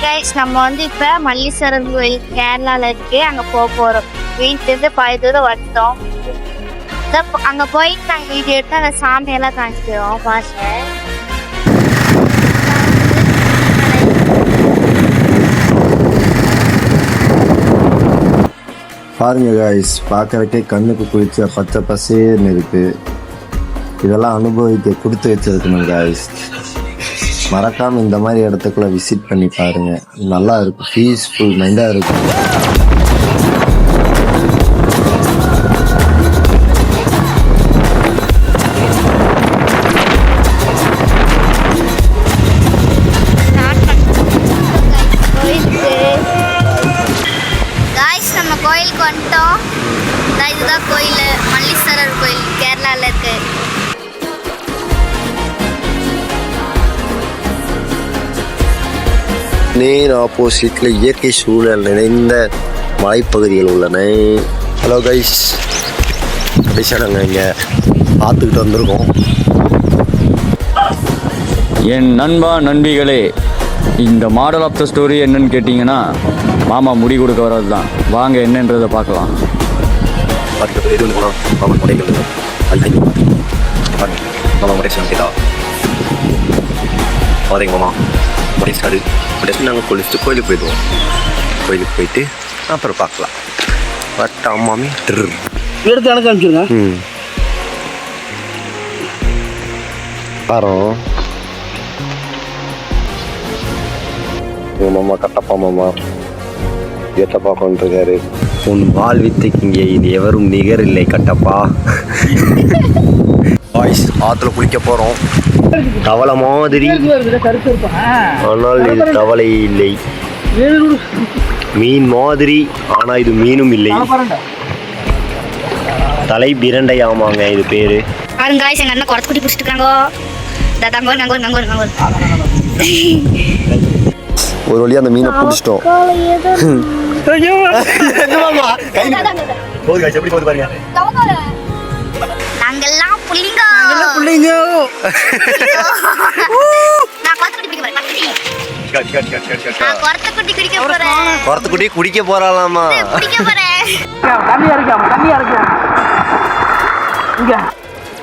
Guys, நம்ம இப்போ மல்லீஸ்வரர் கோயில் கேரளாவில் இருக்கு. அங்கே போகிறோம். வீட்டுலேருந்து பாயத்தூரம் வந்துட்டோம். அங்கே போயிட்டு நாங்கள் வீடியோ எடுத்து அந்த சாமியெல்லாம் காமிக்கிறோம். பாருங்க கைஸ், பார்க்கறதுக்கே கண்ணுக்கு குளிச்ச பச்சை பசேர்னு இருக்கு. இதெல்லாம் அனுபவிக்க கொடுத்து வச்சிருக்கணும் கைஸ். மறக்காம இந்த மாதிரி இடத்துக்குள்ள விசிட் பண்ணி பாருங்க. நல்லா இருக்கும், பீஸ்ஃபுல் மைண்டா இருக்கும். நம்ம கோயிலுக்கு வந்துட்டோம். இதுதான் கோயில், மல்லீஸ்வரர் கோயில் கேரளாவில் இருக்கு. நேர் ஆப்போசிட்ல இயற்கை சூழல் நிறைந்த மலைப்பகுதிகள் உள்ளன. ஹலோ கைஸ், கடைசியாக நாங்கள் இங்கே பார்த்துக்கிட்டு வந்திருக்கோம். என் நண்பா நண்பிகளே, இந்த மாடல் ஆஃப் த ஸ்டோரி என்னன்னு கேட்டிங்கன்னா, மாமா முடி கொடுக்க வர்றது தான். வாங்க என்னன்றதை பார்க்கலாம். நாங்கள் குளிச்சுட்டு கோயிலுக்கு போயிடுவோம். கோயிலுக்கு போயிட்டு அப்புறம் பார்க்கலாம். பட் அம்மாமி எடுத்து எனக்கு அனுப்பிச்சுருங்க. வரோம். மாமா கட்டப்பா மாமா ஏட்டப்பா கொண்டிருக்காரு. உன் வாழ்வித்தைக்கு இங்கே இது எவரும் நிகர் இல்லை கட்டப்பா. பாய்ஸ், ஆற்றுல குளிக்க போகிறோம். தவளை மாதிரி, ஆனால் இது தவளை இல்லை. மீன் மாதிரி, ஆனால் இது மீனும் இல்லை. தலை பிரண்டை ஆமாங்க இது பேரு. ஒரு வழியா அந்த மீனை பிடிச்சிட்டோம். குடத்துக்குட்டி குடிக்க போறாளாமா.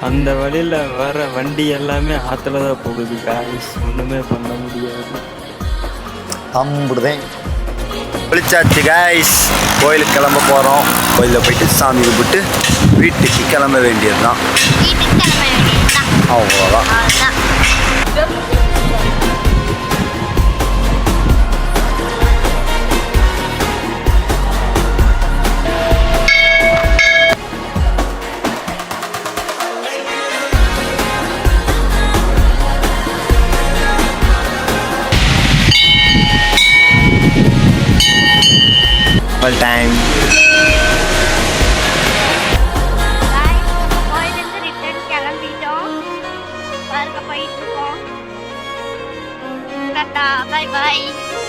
அந்த வழியில வர வண்டி எல்லாமே ஆத்துல தான் போகுது காய்ஸ். ஒண்ணுமே பண்ண முடியாது. அம்புடுதேன். குளிச்சாச்சு கைஸ், கோயிலுக்கு கிளம்ப போகிறோம். கோயிலில் போயிட்டு சாமி கும்பிட்டு வீட்டுக்கு கிளம்ப வேண்டியதுதான். அவ்வளோதான். டைம் கோயிலிருந்து ரிட்டர்ன் கிளம்பிட்டோம். பாருங்க, போயிட்டு இருக்கோம். Tata, bye bye.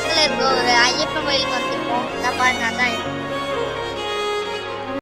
இதில் இருக்க ஒரு ஐயப்பன் கோயிலுக்கு வந்துருக்கோம். பாருங்க, அதான்